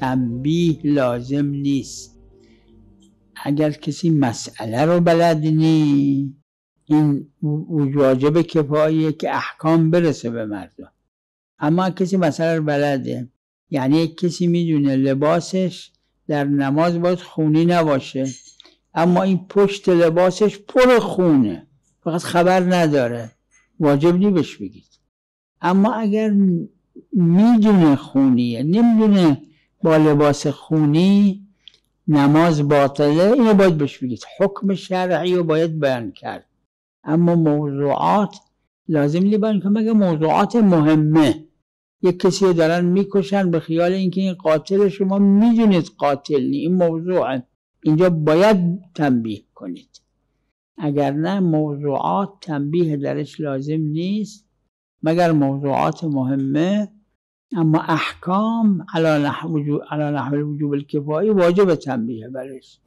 تنبیه لازم نیست. اگر کسی مسئله رو بلد نی، این واجب کفاییه که احکام برسه به مردم. اما کسی مسئله رو بلده، یعنی یک کسی میدونه لباسش در نماز باید خونی نباشه، اما این پشت لباسش پر خونه، فقط خبر نداره، واجب نی بهش بگید. اما اگر میدونه خونیه، نمیدونه با لباس خونی نماز باطله، اینو باید بهش بگید. حکم شرعی رو باید بیان کرد. اما موضوعات لازم نی بیان که مگه موضوعات مهمه. یک کسی رو دارن میکشن به خیال اینکه این قاتل، شما میدونید قاتل نی، این موضوعه، اینجا باید تنبیه کنید. اگر نه موضوعات تنبیه درش لازم نیست مگر موضوعات مهمه. اما احکام علی نحو الوجوب الکفایی واجب تنبیه برش.